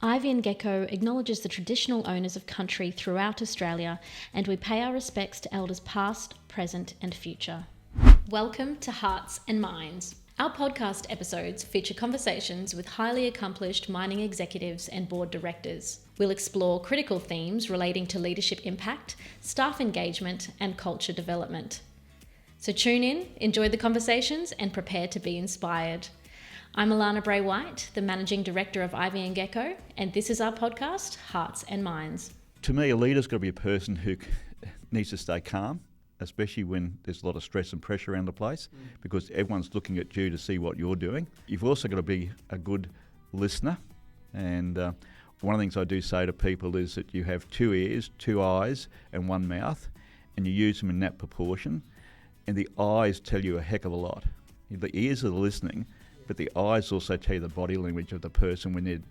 Ivy and Gecko acknowledges the traditional owners of country throughout Australia, and we pay our respects to elders past, present and future. Welcome to Hearts and Minds. Our podcast episodes feature conversations with highly accomplished mining executives and board directors. We'll explore critical themes relating to leadership impact, staff engagement and culture development. So tune in, enjoy the conversations and prepare to be inspired. I'm Alana Bray-White, the Managing Director of Ivy and Gecko, and this is our podcast, Hearts and Minds. To me, a leader's got to be a person who needs to stay calm, especially when there's a lot of stress and pressure around the place, because everyone's looking at you to see what you're doing. You've also got to be a good listener, and one of the things I do say to people is that you have 2 ears, 2 eyes and 1 mouth, and you use them in that proportion, and the eyes tell you a heck of a lot. The ears are the listening, but the eyes also tell you the body language of the person when they're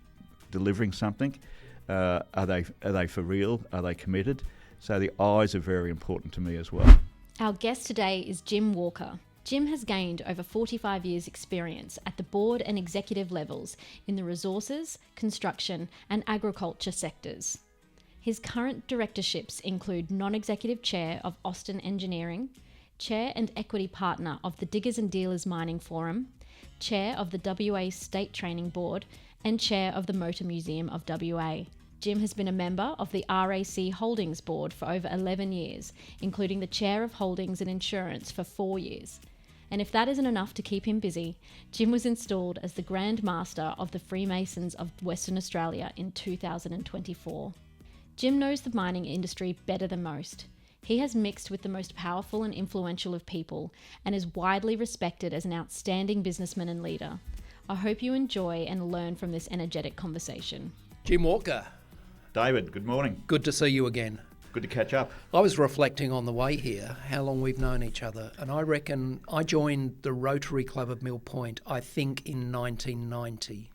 delivering something. Are they for real? Are they committed? So the eyes are very important to me as well. Our guest today is Jim Walker. Jim has gained over 45 years' experience at the board and executive levels in the resources, construction and agriculture sectors. His current directorships include non-executive chair of Austin Engineering, chair and equity partner of the Diggers and Dealers Mining Forum, chair of the WA State Training Board and chair of the Motor Museum of WA. Jim has been a member of the RAC Holdings Board for over 11 years, including the chair of Holdings and Insurance for 4 years. And if that isn't enough to keep him busy, Jim was installed as the Grand Master of the Freemasons of Western Australia in 2024. Jim knows the mining industry better than most. He has mixed with the most powerful and influential of people and is widely respected as an outstanding businessman and leader. I hope you enjoy and learn from this energetic conversation. Jim Walker. David, good morning. Good to see you again. Good to catch up. I was reflecting on the way here, how long we've known each other, and I reckon I joined the Rotary Club of Mill Point, I think in 1990.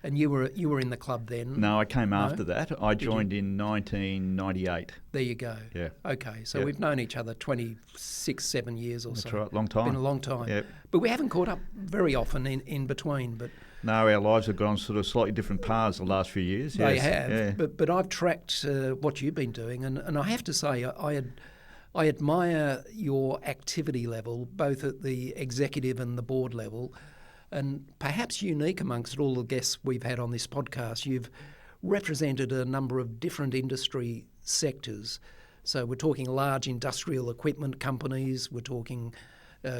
And you were in the club then? No, I came after that. I joined in 1998. There you go. Yeah. Okay, so we've known each other 26, 7 years or so. That's right, long time. Been a long time. Yep. But we haven't caught up very often in between. But no, our lives have gone sort of slightly different paths the last few years. They yes. have. Yeah. But I've tracked what you've been doing, and I have to say I admire your activity level, both at the executive and the board level. And perhaps unique amongst all the guests we've had on this podcast, you've represented a number of different industry sectors. So we're talking large industrial equipment companies, we're talking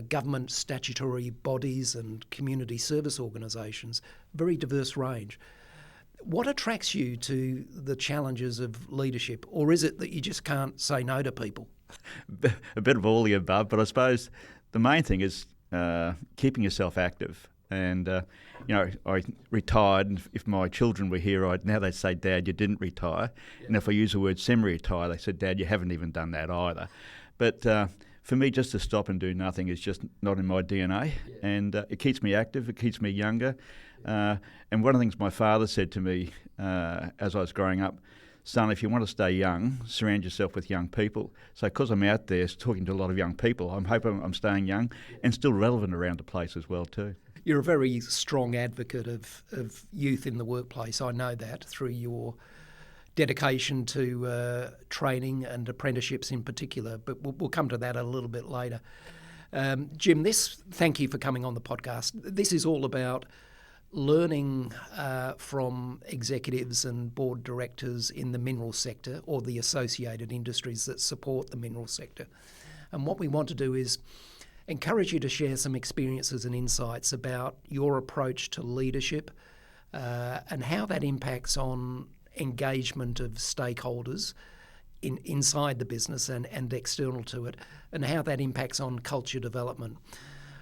government statutory bodies and community service organisations, very diverse range. What attracts you to the challenges of leadership, or is it that you just can't say no to people? A bit of all the above, but I suppose the main thing is keeping yourself active. And, I retired, and if my children were here, now they'd say, Dad, you didn't retire. Yeah. And if I use the word semi-retire, they said, Dad, you haven't even done that either. But for me, just to stop and do nothing is just not in my DNA. Yeah. And it keeps me active, it keeps me younger. And one of the things my father said to me as I was growing up, son, if you want to stay young, surround yourself with young people. So because I'm out there talking to a lot of young people, I'm hoping I'm staying young and still relevant around the place as well too. You're a very strong advocate of youth in the workplace. I know that through your dedication to training and apprenticeships in particular, but we'll come to that a little bit later. Jim, thank you for coming on the podcast. This is all about learning from executives and board directors in the mineral sector or the associated industries that support the mineral sector. And what we want to do is encourage you to share some experiences and insights about your approach to leadership and how that impacts on engagement of stakeholders inside the business and external to it, and how that impacts on culture development.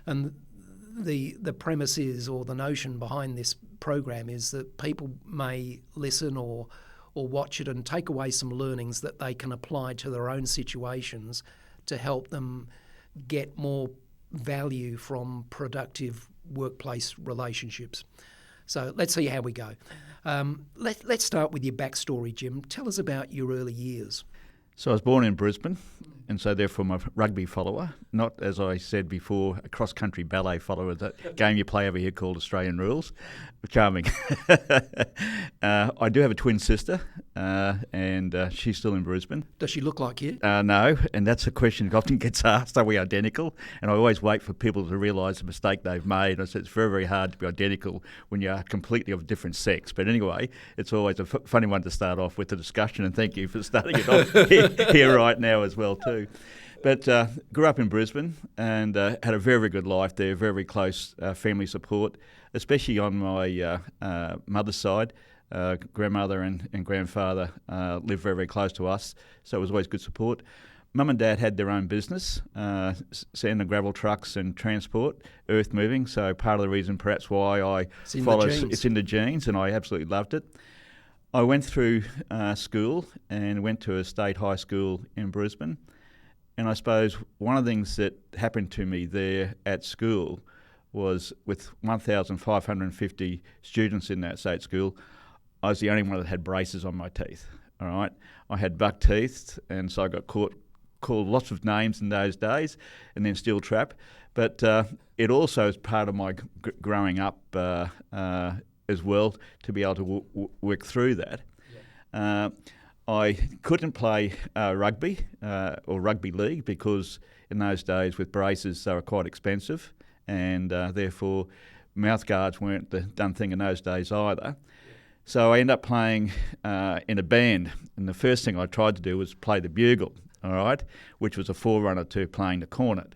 And the premise is, or the notion behind this program is that people may listen or watch it and take away some learnings that they can apply to their own situations to help them get more value from productive workplace relationships. So let's see how we go. Let's start with your backstory, Jim. Tell us about your early years. So I was born in Brisbane and so therefore I'm a rugby follower, not, as I said before, a cross-country ballet follower, that game you play over here called Australian Rules. Charming. I do have a twin sister, and she's still in Brisbane. Does she look like you? No, and that's a question that often gets asked, are we identical? And I always wait for people to realise the mistake they've made. I said it's very, very hard to be identical when you are completely of a different sex. But anyway, it's always a funny one to start off with the discussion, and thank you for starting it off here right now as well too. But grew up in Brisbane and had a very, very good life there, very, very close family support, especially on my mother's side. Grandmother and grandfather lived very, very close to us, so it was always good support. Mum and Dad had their own business, sand and gravel trucks and transport, earth moving, so part of the reason perhaps why I follow it's in the genes, and I absolutely loved it. I went through school and went to a state high school in Brisbane. And I suppose one of the things that happened to me there at school was, with 1,550 students in that state school, I was the only one that had braces on my teeth. All right, I had buck teeth, and so I got called lots of names in those days, and then steel trap. But it also is part of my growing up as well, to be able to work through that. Yeah. I couldn't play rugby or rugby league because in those days with braces they were quite expensive, and therefore mouth guards weren't the done thing in those days either. So I ended up playing in a band, and the first thing I tried to do was play the bugle, all right, which was a forerunner to playing the cornet.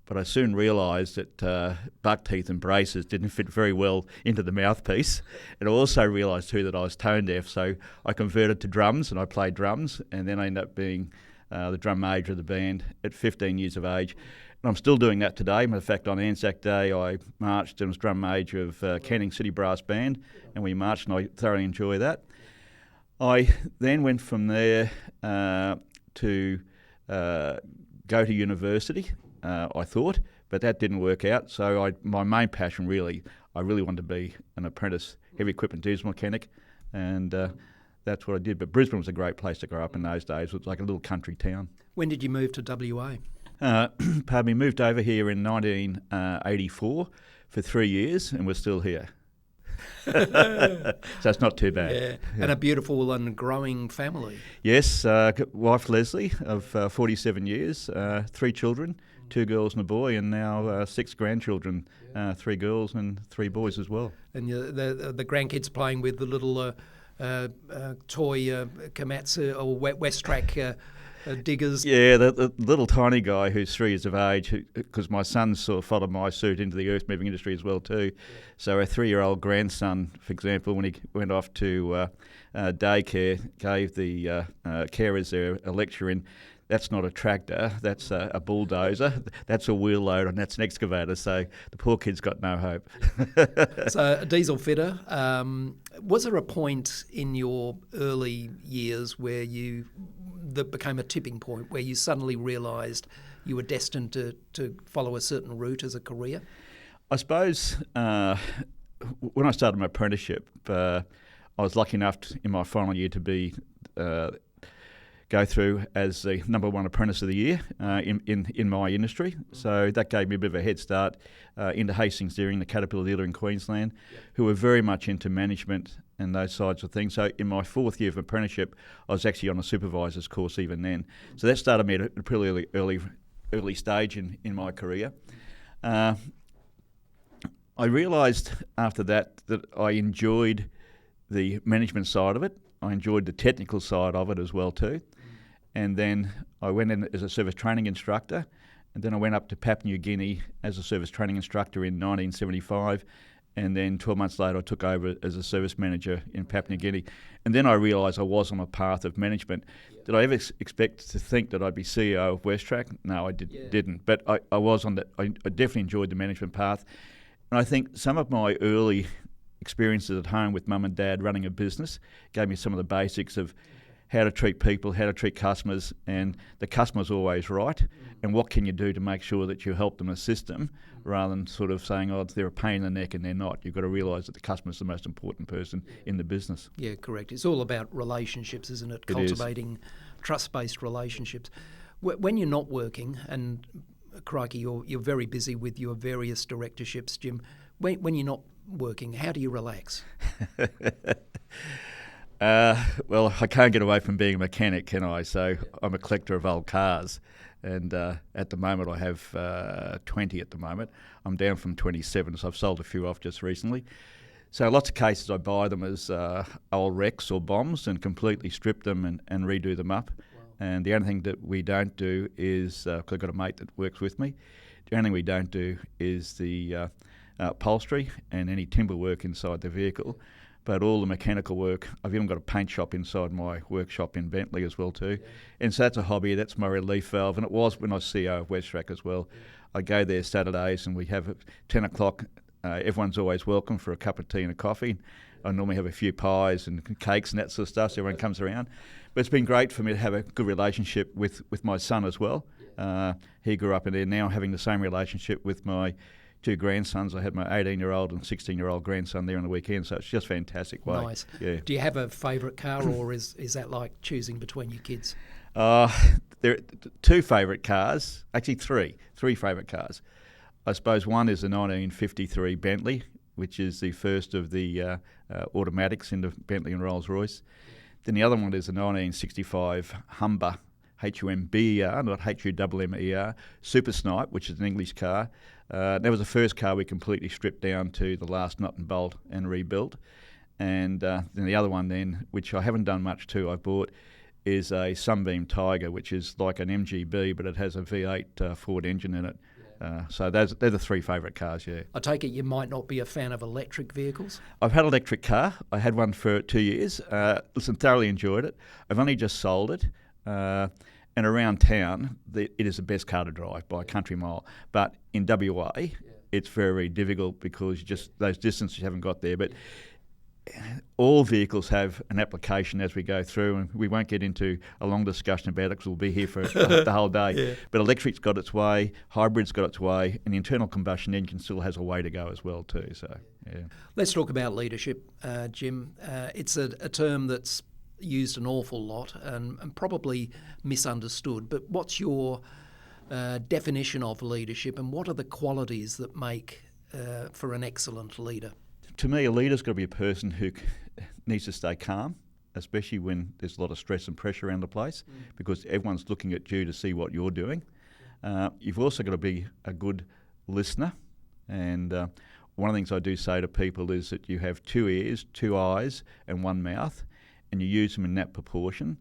But I soon realised that buck teeth and braces didn't fit very well into the mouthpiece. And I also realised too that I was tone deaf, so I converted to drums and I played drums, and then I ended up being the drum major of the band at 15 years of age. And I'm still doing that today. Matter of fact, on Anzac Day I marched and was drum major of Canning City Brass Band, and we marched and I thoroughly enjoy that. I then went from there to go to university. I thought, but that didn't work out. So my main passion I really wanted to be an apprentice heavy equipment diesel mechanic, and that's what I did. But Brisbane was a great place to grow up in those days. It was like a little country town. When did you move to WA? Pardon me, moved over here in 1984 for 3 years, and we're still here. So it's not too bad. Yeah. And a beautiful and growing family. Yes, wife Leslie of 47 years, 3 children, 2 girls and a boy, and now 6 grandchildren, 3 girls and 3 boys as well. And the grandkids playing with the little toy Komatsu or Westrack diggers. Yeah, the little tiny guy who's 3 years of age, because my son sort of followed my suit into the earth moving industry as well too. So a 3-year-old grandson, for example, when he went off to daycare, gave the carers there a lecture in, that's not a tractor, that's a bulldozer, that's a wheel loader, and that's an excavator. So the poor kid's got no hope. So a diesel fitter. Was there a point in your early years where that became a tipping point, where you suddenly realised you were destined to follow a certain route as a career? I suppose when I started my apprenticeship, I was lucky enough in my final year to be go through as the number 1 apprentice of the year in my industry. So that gave me a bit of a head start into Hastings Deering, the Caterpillar dealer in Queensland, who were very much into management and those sides of things. So in my 4th year of apprenticeship, I was actually on a supervisor's course even then. So that started me at a pretty early stage in my career. I realised after that I enjoyed the management side of it. I enjoyed the technical side of it as well too. And then I went in as a service training instructor, and then I went up to Papua New Guinea as a service training instructor in 1975, and then 12 months later I took over as a service manager in Papua New Guinea. And then I realised I was on a path of management. Did I ever expect to think that I'd be CEO of Westrack? No, I didn't. But I was on that. I definitely enjoyed the management path. And I think some of my early experiences at home with mum and dad running a business gave me some of the basics of how to treat people, how to treat customers, and the customer's always right, and what can you do to make sure that you help them, assist them, rather than sort of saying, oh, they're a pain in the neck, and they're not. You've got to realise that the customer's the most important person in the business. Yeah, correct. It's all about relationships, isn't it? Cultivating trust-based relationships. When you're not working, and crikey, you're very busy with your various directorships, Jim. When you're not working, how do you relax? Well, I can't get away from being a mechanic, can I? So I'm a collector of old cars, and at the moment I have 20 at the moment. I'm down from 27, so I've sold a few off just recently. So lots of cases I buy them as old wrecks or bombs and completely strip them and redo them up. Wow. And the only thing that we don't do is, because I've got a mate that works with me, the only thing we don't do is the upholstery and any timber work inside the vehicle. But all the mechanical work, I've even got a paint shop inside my workshop in Bentley as well too. Yeah. And so that's a hobby, that's my relief valve. And it was when I was CEO of WestTrack as well. Yeah. I go there Saturdays and we have at 10 o'clock, everyone's always welcome for a cup of tea and a coffee. I normally have a few pies and cakes and that sort of stuff so everyone comes around. But it's been great for me to have a good relationship with my son as well. He grew up in there, now having the same relationship with my two grandsons. I had my 18-year-old and 16-year-old grandson there on the weekend, so it's just fantastic way. Nice. Yeah. Do you have a favourite car, or is that like choosing between your kids? There are two favourite cars, actually three favourite cars. I suppose one is the 1953 Bentley, which is the first of the automatics in the Bentley and Rolls-Royce. Then the other one is the 1965 Humber, Humber, not Hummer, Super Snipe, which is an English car. That was the first car we completely stripped down to the last nut and bolt and rebuilt. And then the other one then, which I haven't done much to, I bought, is a Sunbeam Tiger, which is like an MGB, but it has a V8 Ford engine in it. So they're the three favourite cars, yeah. I take it you might not be a fan of electric vehicles? I've had an electric car. I had one for 2 years. Listen, thoroughly enjoyed it. I've only just sold it. And around town, it is the best car to drive by a country mile. But in WA, it's very difficult because those distances you haven't got there. But all vehicles have an application as we go through, and we won't get into a long discussion about it because we'll be here for the whole day. Yeah. But electric's got its way, hybrid's got its way, and the internal combustion engine still has a way to go as well too. So, yeah. Let's talk about leadership, Jim. It's a term that's used an awful lot and probably misunderstood. But what's your definition of leadership, and what are the qualities that make for an excellent leader? To me, a leader's got to be a person who needs to stay calm, especially when there's a lot of stress and pressure around the place, because everyone's looking at you to see what you're doing. You've also got to be a good listener, and one of the things I do say to people is that you have 2 ears, 2 eyes, and 1 mouth, and you use them in that proportion,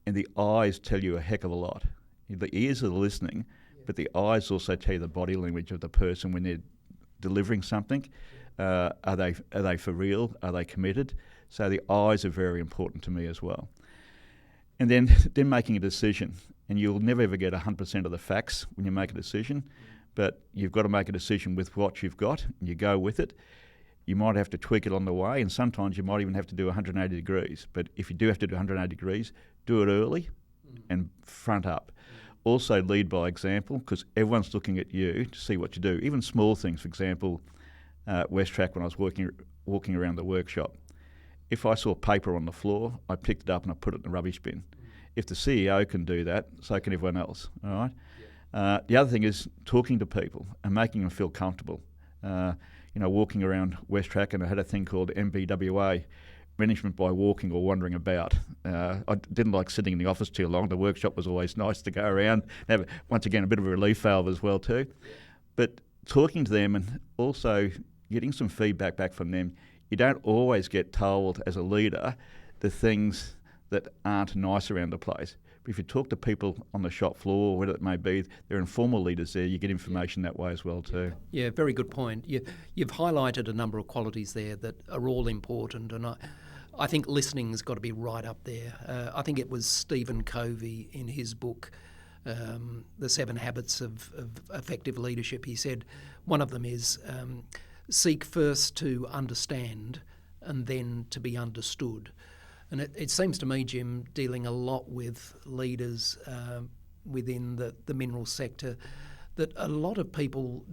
and the eyes tell you a heck of a lot. The ears are listening, but the eyes also tell you the body language of the person when they're delivering something. Are they for real? Are they committed? So the eyes are very important to me as well. And then making a decision. And you'll never ever get 100% of the facts when you make a decision, but you've got to make a decision with what you've got, and you go with it. You might have to tweak it on the way, and sometimes you might even have to do 180 degrees. But if you do have to do 180 degrees, do it early and front up. Also lead by example, because everyone's looking at you to see what you do. Even small things, for example, WestTrack, when I was walking around the workshop, if I saw paper on the floor, I picked it up and I put it in the rubbish bin. If the CEO can do that, so can everyone else. All right. The other thing is talking to people and making them feel comfortable. Walking around WestTrack, and I had a thing called MBWA, management by walking or wandering about. I didn't like sitting in the office too long. The workshop was always nice to go around, have, once again, a bit of a relief valve as well too. But talking to them and also getting some feedback back from them. You don't always get told as a leader the things that aren't nice around the place. But if you talk to people on the shop floor, or whatever it may be, they're informal leaders there, you get information that way as well too. Yeah, very good point. You've highlighted a number of qualities there that are all important, and I think listening's got to be right up there. I think it was Stephen Covey in his book, The 7 Habits of Effective Leadership. He said one of them is seek first to understand and then to be understood. And it seems to me, Jim, dealing a lot with leaders within the mineral sector, that a lot of people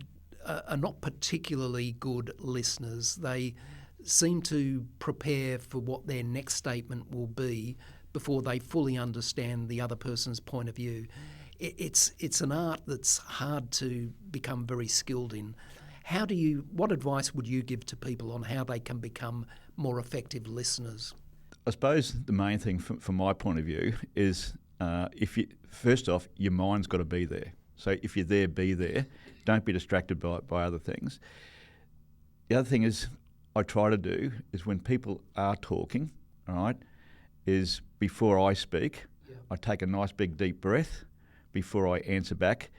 are not particularly good listeners. They seem to prepare for what their next statement will be before they fully understand the other person's point of view. it's an art that's hard to become very skilled in. What advice would you give to people on how they can become more effective listeners? I suppose the main thing from my point of view is first off, your mind's got to be there. So if you're there, be there. Don't be distracted by other things. The other thing is I try to do is when people are talking, all right, is before I speak, I take a nice big deep breath before I answer back.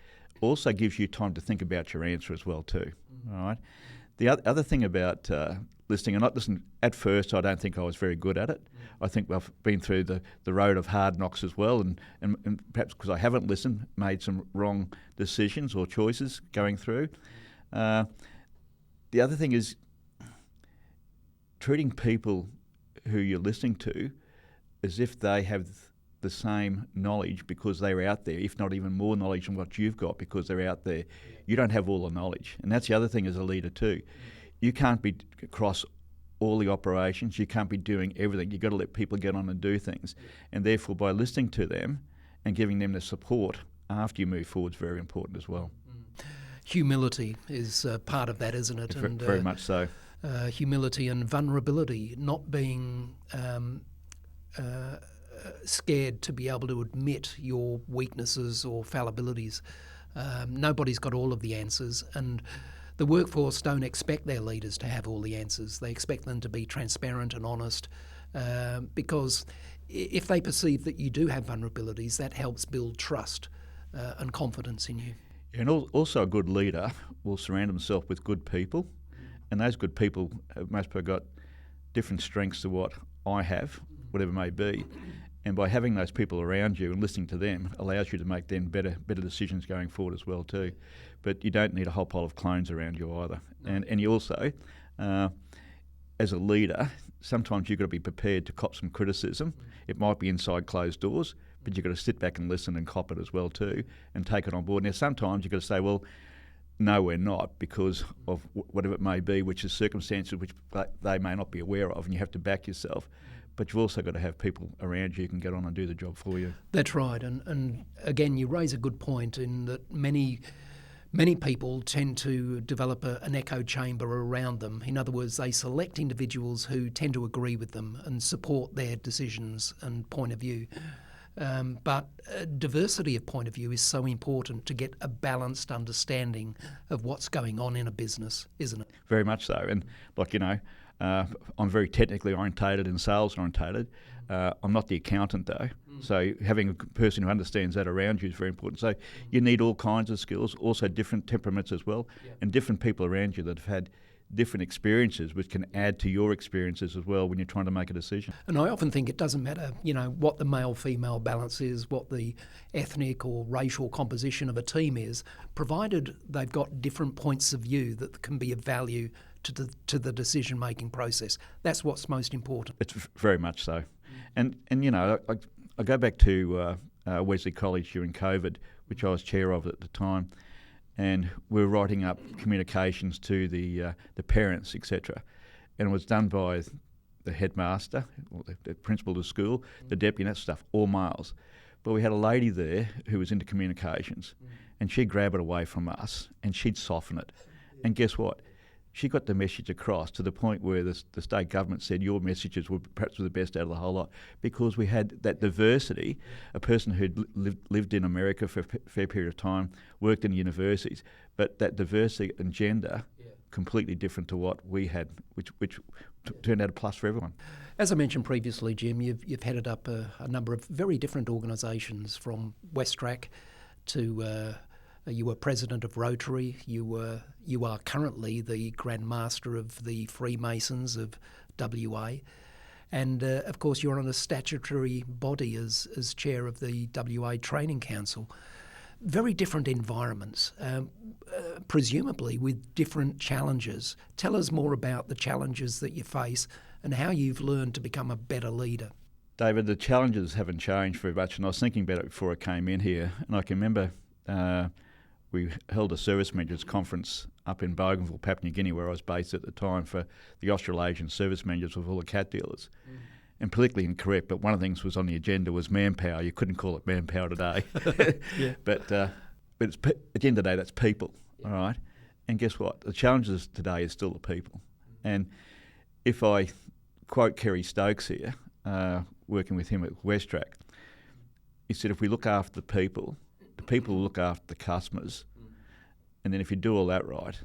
Also gives you time to think about your answer as well too, all right? The other thing about listening, and not listening, at first I don't think I was very good at it. I think I've been through the road of hard knocks as well, and perhaps because I haven't listened, made some wrong decisions or choices going through. The other thing is treating people who you're listening to as if they have the same knowledge because they're out there, if not even more knowledge than what you've got because they're out there. You don't have all the knowledge. And that's the other thing as a leader too. You can't be across all the operations. You can't be doing everything. You've got to let people get on and do things. And therefore, by listening to them and giving them the support after you move forward is very important as well. Humility is part of that, isn't it? And, very much so. Humility and vulnerability, not being scared to be able to admit your weaknesses or fallibilities. Nobody's got all of the answers, and the workforce don't expect their leaders to have all the answers. They expect them to be transparent and honest, because if they perceive that you do have vulnerabilities, that helps build trust and confidence in you. And also a good leader will surround himself with good people, and those good people have most probably got different strengths to what I have, whatever it may be. And by having those people around you and listening to them allows you to make then better decisions going forward as well too. But you don't need a whole pile of clones around you either. No. And you also, as a leader, sometimes you've got to be prepared to cop some criticism. It might be inside closed doors, but you've got to sit back and listen and cop it as well too and take it on board. Now sometimes you've got to say, well, no, we're not, because of whatever it may be, which is circumstances which they may not be aware of, and you have to back yourself. But you've also got to have people around you who can get on and do the job for you. That's right. And again, you raise a good point in that many people tend to develop an echo chamber around them. In other words, they select individuals who tend to agree with them and support their decisions and point of view. But diversity of point of view is so important to get a balanced understanding of what's going on in a business, isn't it? Very much so. And I'm very technically orientated and sales orientated. I'm not the accountant though, so having a person who understands that around you is very important. So you need all kinds of skills, also different temperaments as well, and different people around you that have had different experiences which can add to your experiences as well when you're trying to make a decision. And I often think it doesn't matter, what the male-female balance is, what the ethnic or racial composition of a team is, provided they've got different points of view that can be of value to the decision-making process. That's what's most important. It's very much so. And I go back to Wesley College during COVID, which I was chair of at the time, and we were writing up communications to the parents, etc. And it was done by the headmaster, or the principal of the school, the deputy, and that stuff, all males. But we had a lady there who was into communications, and she'd grab it away from us, and she'd soften it. And guess what? She got the message across to the point where the state government said your messages were perhaps the best out of the whole lot, because we had that diversity, a person who'd lived in America for a fair period of time, worked in universities, but that diversity and gender completely different to what we had, which turned out a plus for everyone. As I mentioned previously, Jim, you've headed up a number of very different organisations, from Westrac to you were president of Rotary. You are currently the Grand Master of the Freemasons of WA, and of course you're on a statutory body as chair of the WA Training Council. Very different environments, presumably with different challenges. Tell us more about the challenges that you face and how you've learned to become a better leader. David, the challenges haven't changed very much, and I was thinking about it before I came in here, and I can remember we held a service managers conference up in Bougainville, Papua New Guinea, where I was based at the time, for the Australasian service managers of all the cat dealers. and politically incorrect, but one of the things was on the agenda was manpower. You couldn't call it manpower today. Yeah. But it's, at the end of the day, that's people, all right? And guess what? The challenges today is still the people. And if I quote Kerry Stokes here, working with him at WestTrack, he said, if we look after the people will look after the customers, and then if you do all that right,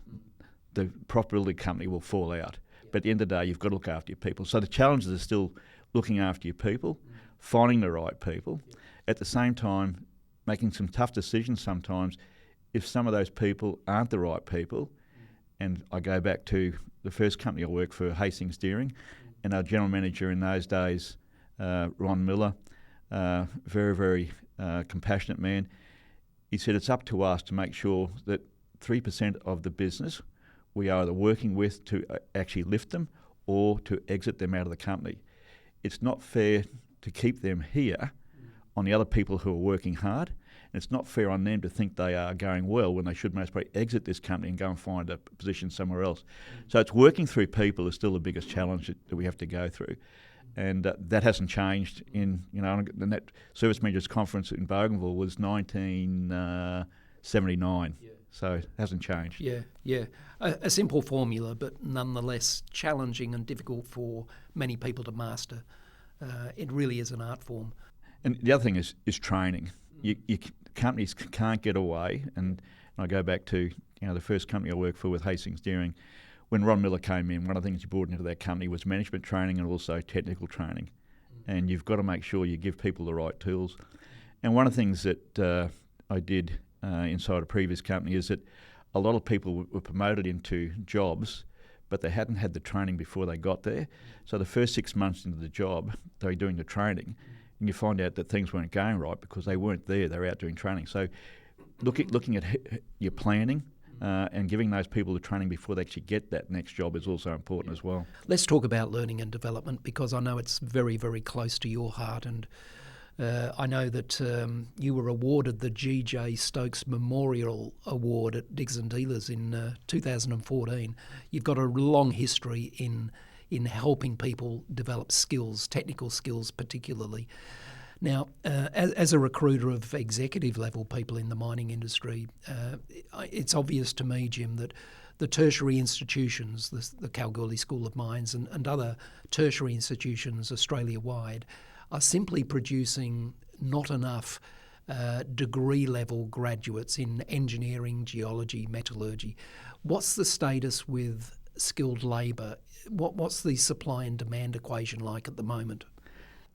the profitability company will fall out. But at the end of the day, you've got to look after your people. So the challenges are still looking after your people, finding the right people, at the same time making some tough decisions sometimes if some of those people aren't the right people. And I go back to the first company I worked for, Hastings Steering, and our general manager in those days, Ron Miller, very, very compassionate man. He said it's up to us to make sure that 3% of the business we are either working with to actually lift them or to exit them out of the company. It's not fair to keep them here on the other people who are working hard, and it's not fair on them to think they are going well when they should most probably exit this company and go and find a position somewhere else. So it's working through people is still the biggest challenge that we have to go through. And that hasn't changed in, and that Service Managers Conference in Bougainville was 1979. So it hasn't changed. Yeah. A simple formula, but nonetheless challenging and difficult for many people to master. It really is an art form. And the other thing is training. Companies can't get away. And I go back to the first company I worked for with Hastings Steering. When Ron Miller came in, one of the things he brought into that company was management training and also technical training. And you've got to make sure you give people the right tools. And one of the things that I did inside a previous company is that a lot of people were promoted into jobs, but they hadn't had the training before they got there. So the first 6 months into the job, they were doing the training, and you find out that things weren't going right because they weren't there, they were out doing training. So looking at your planning and giving those people the training before they actually get that next job is also important as well. Let's talk about learning and development, because I know it's very, very close to your heart, and I know that you were awarded the G.J. Stokes Memorial Award at Diggers and Dealers in 2014. You've got a long history in helping people develop skills, technical skills particularly. Now, as a recruiter of executive level people in the mining industry, it's obvious to me, Jim, that the tertiary institutions, the Kalgoorlie School of Mines and other tertiary institutions Australia-wide, are simply producing not enough degree-level graduates in engineering, geology, metallurgy. What's the status with skilled labour? What's the supply and demand equation like at the moment?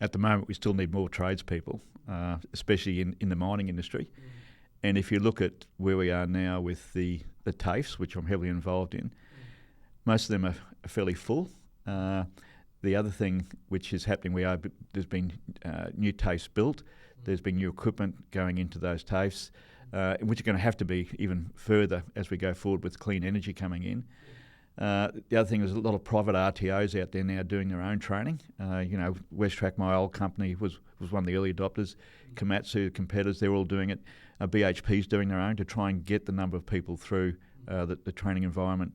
At the moment, we still need more tradespeople, especially in the mining industry. And if you look at where we are now with the TAFEs, which I'm heavily involved in, most of them are fairly full. The other thing which is happening, there's been new TAFEs built. There's been new equipment going into those TAFEs, which are going to have to be even further as we go forward with clean energy coming in. The other thing is a lot of private RTOs out there now doing their own training. WestTrack, my old company, was one of the early adopters. Komatsu, competitors, they're all doing it. BHP's doing their own to try and get the number of people through the training environment.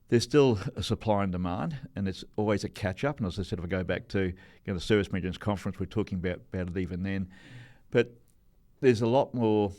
There's still a supply and demand, and it's always a catch-up. And as I said, if I go back to the Service Managers Conference, we're talking about it even then. But there's a lot more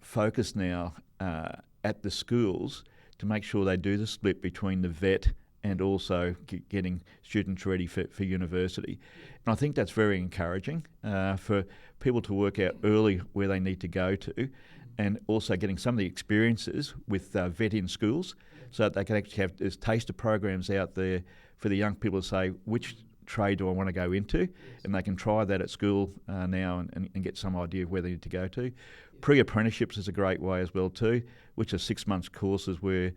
focus now at the schools to make sure they do the split between the vet and also getting students ready for university. And I think that's very encouraging for people to work out early where they need to go to, and also getting some of the experiences with vet in schools so that they can actually have there's taster programs out there for the young people to say, which trade do I want to go into? And they can try that at school now and get some idea of where they need to go to. Pre-apprenticeships is a great way as well too, which are 6 months courses where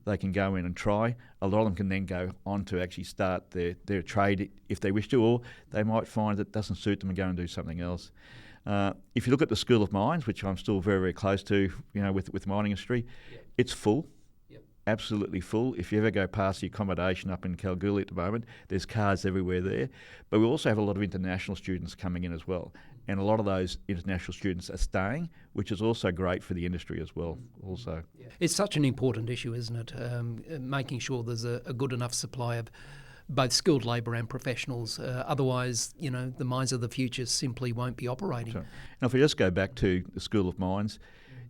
they can go in and try. A lot of them can then go on to actually start their trade if they wish to, or they might find that it doesn't suit them and go and do something else. If you look at the School of Mines, which I'm still very, very close to, with mining industry, it's full. Absolutely full. If you ever go past the accommodation up in Kalgoorlie at the moment, there's cars everywhere there. But we also have a lot of international students coming in as well. And a lot of those international students are staying, which is also great for the industry as well. Also, it's such an important issue, isn't it? Making sure there's a good enough supply of both skilled labour and professionals. Otherwise, the mines of the future simply won't be operating. Sure. Now, if we just go back to the School of Mines,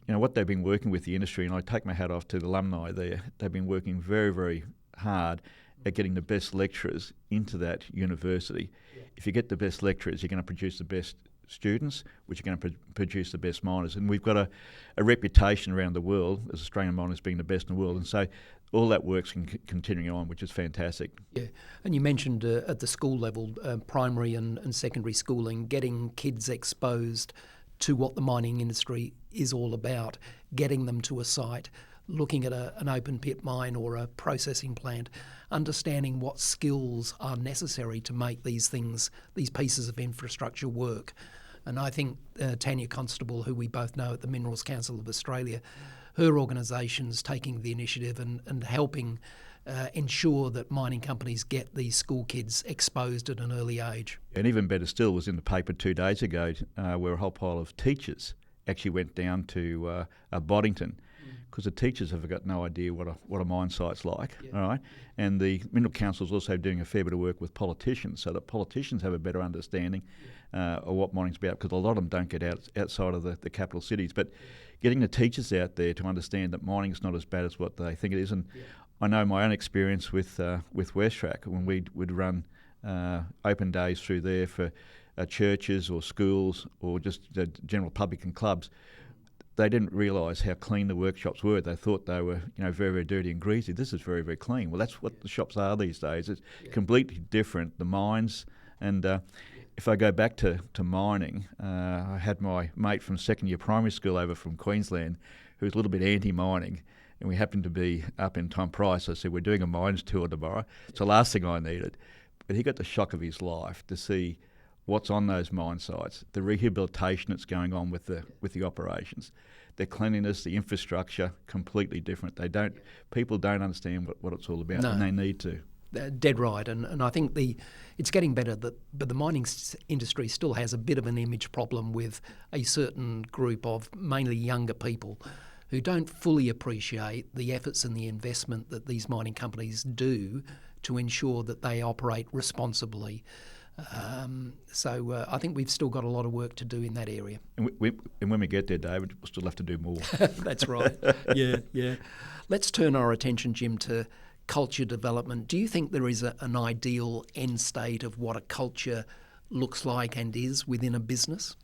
what they've been working with the industry, and I take my hat off to the alumni there, they've been working very, very hard at getting the best lecturers into that university. Yeah. If you get the best lecturers, you're going to produce the best students, which are going to produce the best miners. And we've got a reputation around the world as Australian miners being the best in the world. And so all that work's continuing on, which is fantastic. Yeah, and you mentioned at the school level, primary and secondary schooling, getting kids exposed to what the mining industry is all about, getting them to a site, looking at an open pit mine or a processing plant, understanding what skills are necessary to make these pieces of infrastructure work. And I think Tanya Constable, who we both know at the Minerals Council of Australia, her organisation's taking the initiative and helping ensure that mining companies get these school kids exposed at an early age. And even better still was in the paper 2 days ago where a whole pile of teachers actually went down to Boddington, because the teachers have got no idea what a mine site's like, all right? And the Mineral Council is also doing a fair bit of work with politicians so that politicians have a better understanding of what mining's about, because a lot of them don't get outside of the capital cities. But getting the teachers out there to understand that mining's not as bad as what they think it is. And I know my own experience with Westrac, when we would run open days through there for churches or schools or just the general public and clubs. They didn't realise how clean the workshops were. They thought they were, very, very dirty and greasy. This is very, very clean. Well, that's what the shops are these days. It's completely different, the mines. And if I go back to mining, I had my mate from second year primary school over from Queensland who was a little bit anti-mining, and we happened to be up in Tom Price. I said, we're doing a mines tour tomorrow. It's the last thing I needed. But he got the shock of his life to see what's on those mine sites, the rehabilitation that's going on with the operations, the cleanliness, the infrastructure, completely different. People don't understand what it's all about, and they need to. Dead right, and I think it's getting better, but the mining industry still has a bit of an image problem with a certain group of mainly younger people who don't fully appreciate the efforts and the investment that these mining companies do to ensure that they operate responsibly. So I think we've still got a lot of work to do in that area. And when we get there, David, we'll still have to do more. That's right. Yeah. Let's turn our attention, Jim, to culture development. Do you think there is an ideal end state of what a culture looks like and is within a business?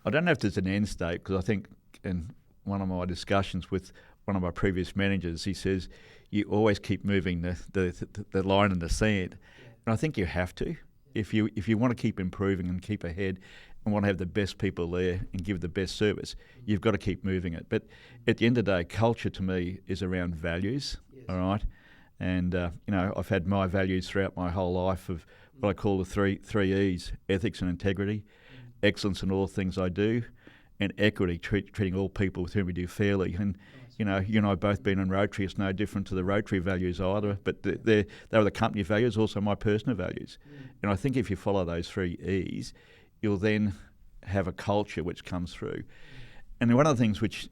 I don't know if there's an end state, because I think in one of my discussions with one of my previous managers, he says you always keep moving the line in the sand. And I think you have to. If you want to keep improving and keep ahead and want to have the best people there and give the best service, you've got to keep moving it. But at the end of the day, culture to me is around values, all right? And, I've had my values throughout my whole life of what I call the three E's: ethics and integrity, excellence in all things I do, and equity, treating all people with whom we do fairly. And, you and I both been in Rotary. It's no different to the Rotary values either, but they were the company values, also my personal values. And I think if you follow those 3 E's, you'll then have a culture which comes through. And one of the things which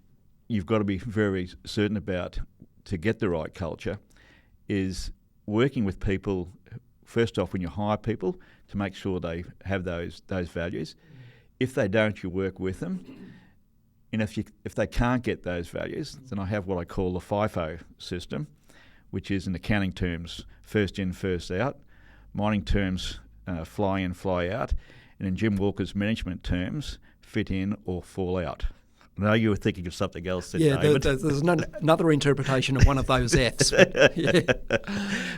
you've got to be very certain about to get the right culture is working with people, first off, when you hire people, to make sure they have those values. If they don't, you work with them. And if they can't get those values, then I have what I call the FIFO system, which is in accounting terms, first in, first out, mining terms, fly in, fly out, and in Jim Walker's management terms, fit in or fall out. I know you were thinking of something else there, David. There's another interpretation of one of those Fs.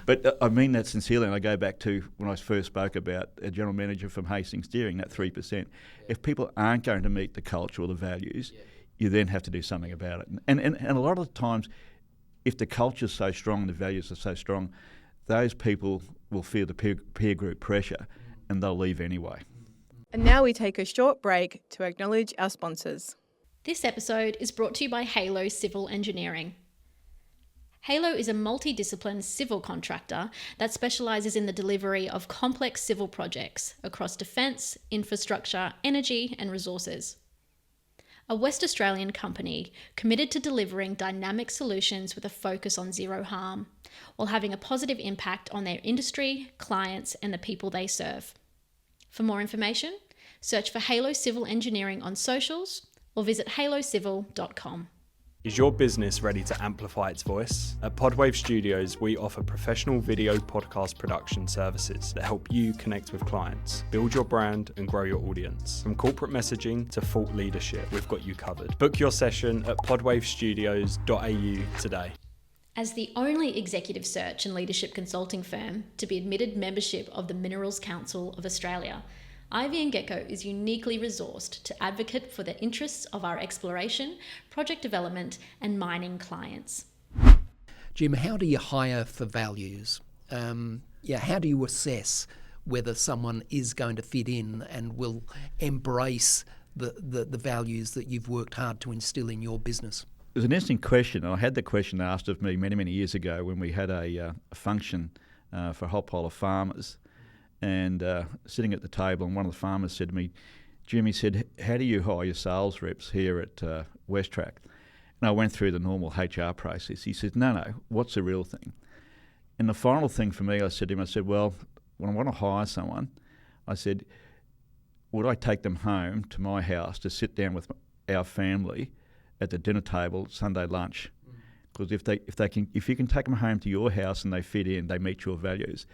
But I mean that sincerely, and I go back to when I first spoke about a general manager from Hastings Steering, that 3%. If people aren't going to meet the culture or the values, you then have to do something about it. And a lot of the times, if the culture's so strong and the values are so strong, those people will feel the peer group pressure and they'll leave anyway. And now we take a short break to acknowledge our sponsors. This episode is brought to you by Halo Civil Engineering. Halo is a multidiscipline civil contractor that specialises in the delivery of complex civil projects across defence, infrastructure, energy and resources. a West Australian company committed to delivering dynamic solutions with a focus on zero harm, while having a positive impact on their industry, clients, and the people they serve. For more information, search for Halo Civil Engineering on socials or visit halocivil.com. Is your business ready to amplify its voice? At Podwave Studios, we offer professional video podcast production services that help you connect with clients, build your brand, and grow your audience. From corporate messaging to thought leadership, we've got you covered. Book your session at podwavestudios.au today. As the only executive search and leadership consulting firm to be admitted membership of the Minerals Council of Australia, Ivy & Gecko is uniquely resourced to advocate for the interests of our exploration, project development and mining clients. Jim, how do you hire for values? How do you assess whether someone is going to fit in and will embrace the values that you've worked hard to instill in your business? It was an interesting question. I had the question asked of me many, many years ago when we had a function for a whole pile of farmers. And sitting at the table, and one of the farmers said to me, Jim, he said, how do you hire your sales reps here at WestTrac? And I went through the normal HR process. He said, no, what's the real thing? And the final thing for me, I said to him, well, when I want to hire someone, I said, would I take them home to my house to sit down with our family at the dinner table Sunday lunch? Because if you can take them home to your house and they fit in, they meet your values.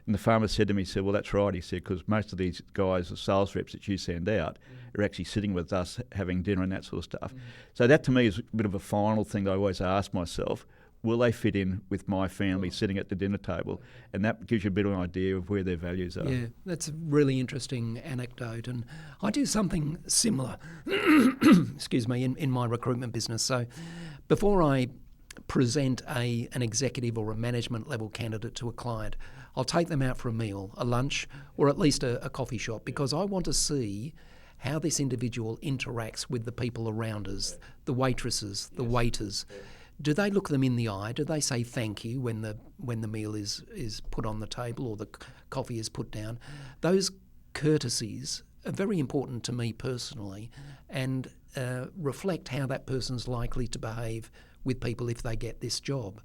And the farmer said to me, he said, well, that's right. He said, because most of these guys, the sales reps that you send out, are actually sitting with us having dinner and that sort of stuff. So that to me is a bit of a final thing that I always ask myself, will they fit in with my family sitting at the dinner table? And that gives you a bit of an idea of where their values are. Yeah, that's a really interesting anecdote. And I do something similar, excuse me, in my recruitment business. So before I present an executive or a management level candidate to a client, I'll take them out for a meal, a lunch, or at least a coffee shop, because I want to see how this individual interacts with the people around us, the waitresses, the waiters. Do they look them in the eye? Do they say thank you when the meal is put on the table or the coffee is put down? Those courtesies are very important to me personally and reflect how that person's likely to behave with people if they get this job.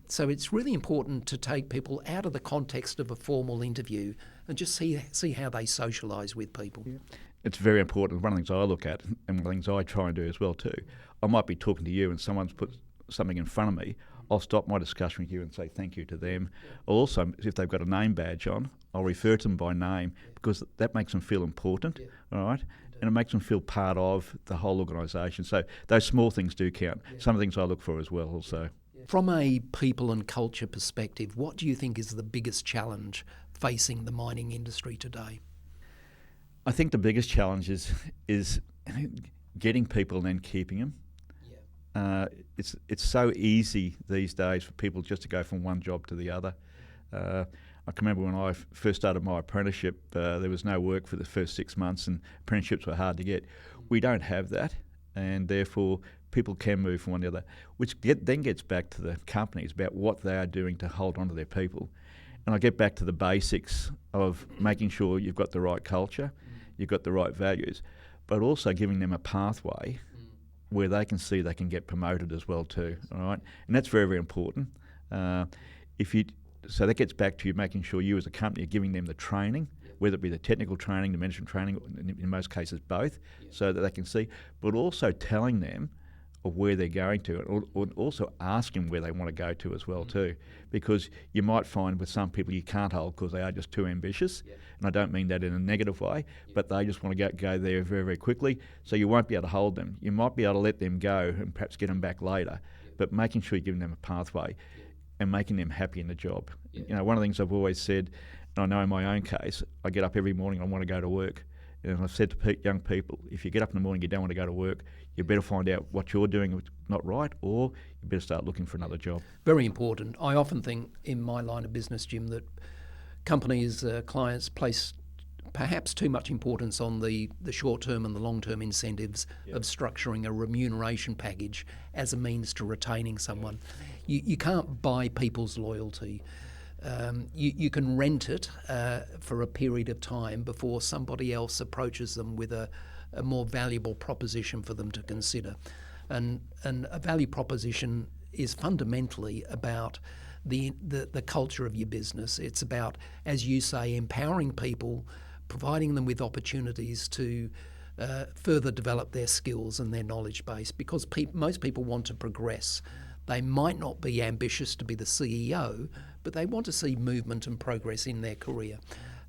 So it's really important to take people out of the context of a formal interview and just see how they socialise with people. Yeah. It's very important. One of the things I look at, and one of the things I try and do as well too, I might be talking to you and someone's put something in front of me, I'll stop my discussion with you and say thank you to them. Also, if they've got a name badge on, I'll refer to them by name because that makes them feel important, all right? And it makes them feel part of the whole organisation. So those small things do count. Some of the things I look for as well also. From a people and culture perspective, what do you think is the biggest challenge facing the mining industry today? I think the biggest challenge is getting people and then keeping them. It's so easy these days for people just to go from one job to the other. I can remember when I first started my apprenticeship, there was no work for the first 6 months and apprenticeships were hard to get. We don't have that, and therefore people can move from one to the other, which then gets back to the companies about what they are doing to hold on to their people. And I get back to the basics of making sure you've got the right culture, you've got the right values, but also giving them a pathway where they can see they can get promoted as well too, all right? And that's very, very important. So that gets back to you making sure you as a company are giving them the training, whether it be the technical training, the management training, in most cases both, so that they can see, but also telling them of where they're going to, or also asking where they want to go to as well too, because you might find with some people you can't hold because they are just too ambitious, and I don't mean that in a negative way, but they just want to go there very, very quickly, so you won't be able to hold them. You might be able to let them go and perhaps get them back later, but making sure you're giving them a pathway and making them happy in the job. You know, one of the things I've always said, and I know in my own case, I get up every morning and I want to go to work. And I've said to young people, if you get up in the morning and you don't want to go to work, you better find out what you're doing is not right, or you better start looking for another job. Very important. I often think in my line of business, Jim, that companies, clients place perhaps too much importance on the short-term and the long-term incentives of structuring a remuneration package as a means to retaining someone. You can't buy people's loyalty. You can rent it for a period of time before somebody else approaches them with a a more valuable proposition for them to consider. And a value proposition is fundamentally about the culture of your business. It's about, as you say, empowering people, providing them with opportunities to further develop their skills and their knowledge base, because most people want to progress. They might not be ambitious to be the CEO, but they want to see movement and progress in their career.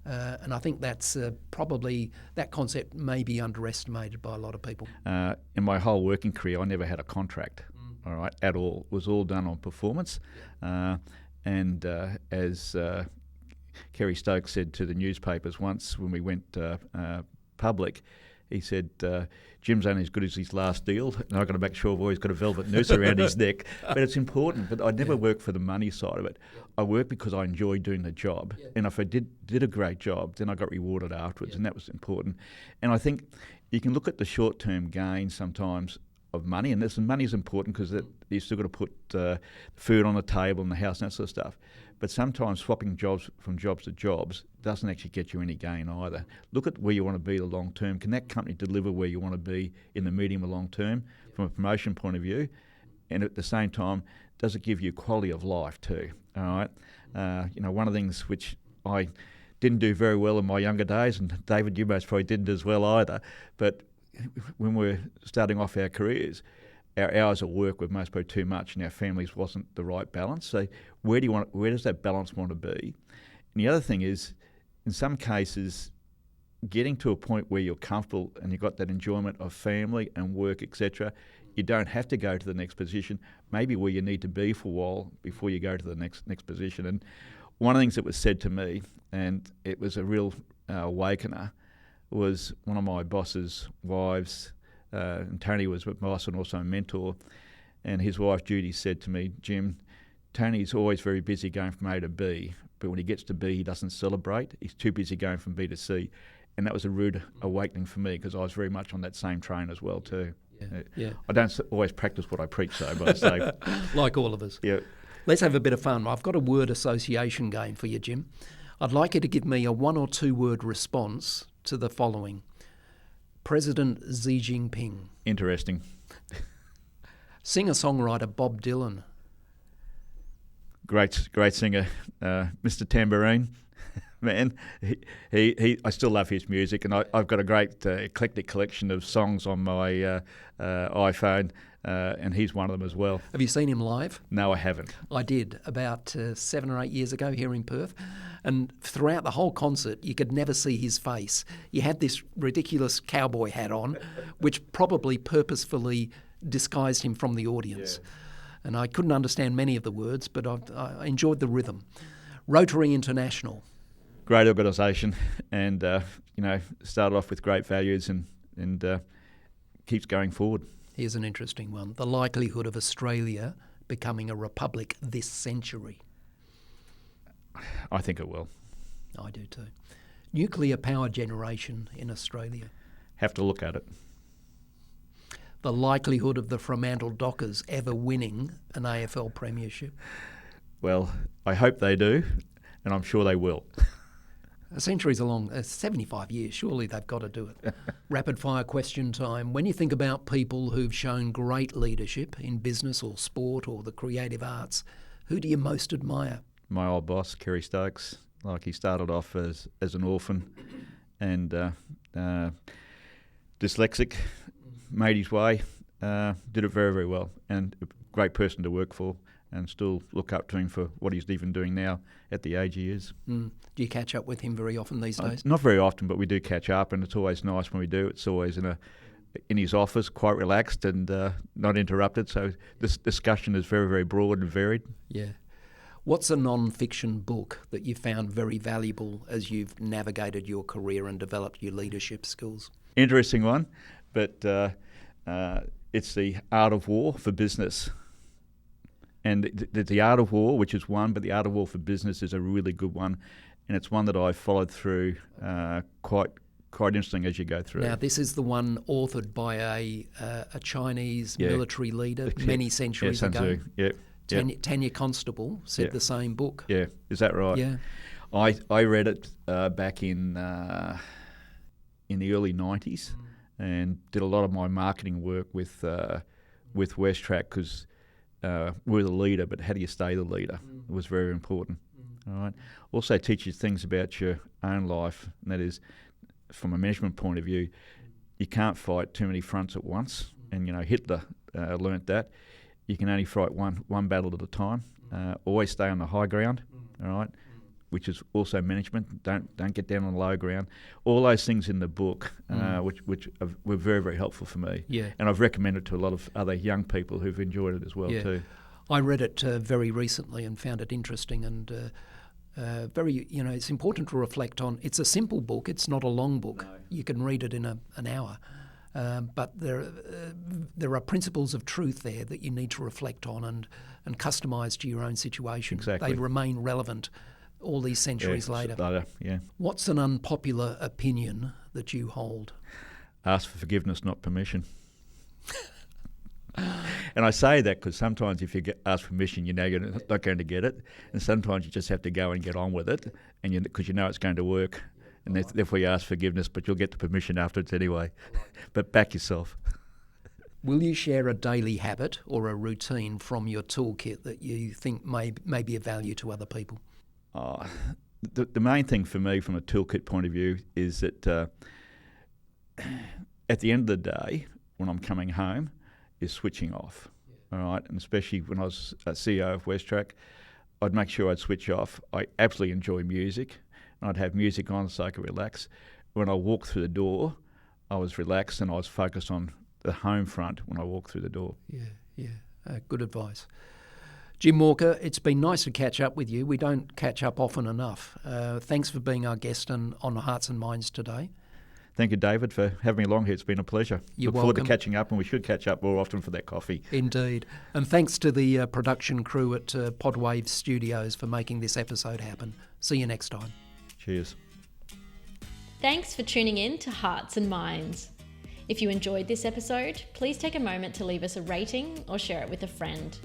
And I think that's probably, that concept may be underestimated by a lot of people. In my whole working career, I never had a contract, all right, at all. It was all done on performance. And as Kerry Stokes said to the newspapers once when we went public, he said, Jim's only as good as his last deal, and I've got to make sure I've always got a velvet noose around his neck. But it's important. But I never work for the money side of it. I work because I enjoy doing the job. And if I did a great job, then I got rewarded afterwards, and that was important. And I think you can look at the short-term gain sometimes of money, and money is important because you've still got to put food on the table and the house and that sort of stuff. But sometimes swapping jobs from jobs to jobs doesn't actually get you any gain either. Look at where you want to be the long term. Can that company deliver where you want to be in the medium or long term from a promotion point of view? And at the same time, does it give you quality of life too? All right. One of the things which I didn't do very well in my younger days, and David, you most probably didn't as well either, but when we're starting off our careers, our hours of work were most probably too much, and our families wasn't the right balance. So where does that balance want to be? And the other thing is, in some cases, getting to a point where you're comfortable and you've got that enjoyment of family and work, etc., you don't have to go to the next position. Maybe where you need to be for a while before you go to the next position. And one of the things that was said to me, and it was a real awakener, was one of my boss's wives, and Tony was my boss and also a mentor, and his wife Judy said to me, Jim, Tony's always very busy going from A to B, but when he gets to B, he doesn't celebrate. He's too busy going from B to C. And that was a rude awakening for me, because I was very much on that same train as well too. Yeah. I don't always practice what I preach, though, but I say... Like all of us. Yeah. Let's have a bit of fun. I've got a word association game for you, Jim. I'd like you to give me a 1 or 2 word response to the following. President Xi Jinping. Interesting. Singer-songwriter Bob Dylan. Great singer, Mr. Tambourine. Man, I still love his music, and I've got a great eclectic collection of songs on my iPhone, and he's one of them as well. Have you seen him live? No, I haven't. I did about 7 or 8 years ago here in Perth, and throughout the whole concert you could never see his face. He had this ridiculous cowboy hat on, which probably purposefully disguised him from the audience. Yeah. And I couldn't understand many of the words, but I enjoyed the rhythm. Rotary International. Great organisation, and started off with great values and keeps going forward. Here's an interesting one. The likelihood of Australia becoming a republic this century. I think it will. I do too. Nuclear power generation in Australia. Have to look at it. The likelihood of the Fremantle Dockers ever winning an AFL premiership. Well, I hope they do, and I'm sure they will. A century's along, 75 years, surely they've got to do it. Rapid fire question time. When you think about people who've shown great leadership in business or sport or the creative arts, who do you most admire? My old boss, Kerry Stokes. Like, he started off as an orphan and dyslexic, made his way, did it very, very well, and a great person to work for, and still look up to him for what he's even doing now at the age he is. Do you catch up with him very often these days? Not very often, but we do catch up, and it's always nice when we do. It's always in his office, quite relaxed and not interrupted, so this discussion is very, very broad and varied. Yeah. What's a non-fiction book that you found very valuable as you've navigated your career and developed your leadership skills? Interesting one, but it's The Art of War for Business. And the Art of War, which is one, but The Art of War for Business is a really good one, and it's one that I followed through quite interesting as you go through. Now, this is the one authored by a Chinese military leader many centuries ago. Yeah. Tanya Constable said the same book. Yeah, is that right? Yeah. I read it back in the early 90s, and did a lot of my marketing work with WestTrac because we're the leader, but how do you stay the leader? It was very important. All right. Also teaches things about your own life, and that is, from a management point of view, you can't fight too many fronts at once. And Hitler learnt that. You can only fight one battle at a time. Always stay on the high ground. All right. Which is also management. Don't get down on the low ground. All those things in the book, which were very, very helpful for me. Yeah. And I've recommended to a lot of other young people who've enjoyed it as well too. I read it very recently and found it interesting and very. It's important to reflect on. It's a simple book. It's not a long book. No. You can read it in an hour. But there are principles of truth there that you need to reflect on and customise to your own situation. Exactly. They remain relevant all these centuries later. Yeah. What's an unpopular opinion that you hold? Ask for forgiveness, not permission. And I say that because sometimes if you ask permission, you're not going to get it, and sometimes you just have to go and get on with it, and because it's going to work, and therefore you ask forgiveness, but you'll get the permission afterwards anyway. But back yourself. Will you share a daily habit or a routine from your toolkit that you think may be of value to other people? The main thing for me from a toolkit point of view is that at the end of the day, when I'm coming home, is switching off. All right, and especially when I was a CEO of WestTrac, I'd make sure I'd switch off. I absolutely enjoy music, and I'd have music on so I could relax. When I walked through the door, I was relaxed and I was focused on the home front when I walked through the door. Yeah. Good advice. Jim Walker, it's been nice to catch up with you. We don't catch up often enough. Thanks for being our guest on Hearts and Minds today. Thank you, David, for having me along here. It's been a pleasure. You're Look forward welcome. to catching up, and we should catch up more often for that coffee. Indeed. And thanks to the production crew at Podwave Studios for making this episode happen. See you next time. Cheers. Thanks for tuning in to Hearts and Minds. If you enjoyed this episode, please take a moment to leave us a rating or share it with a friend.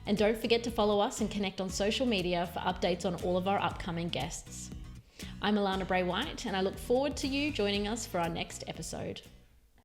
And don't forget to follow us and connect on social media for updates on all of our upcoming guests. I'm Alana Bray-White, and I look forward to you joining us for our next episode.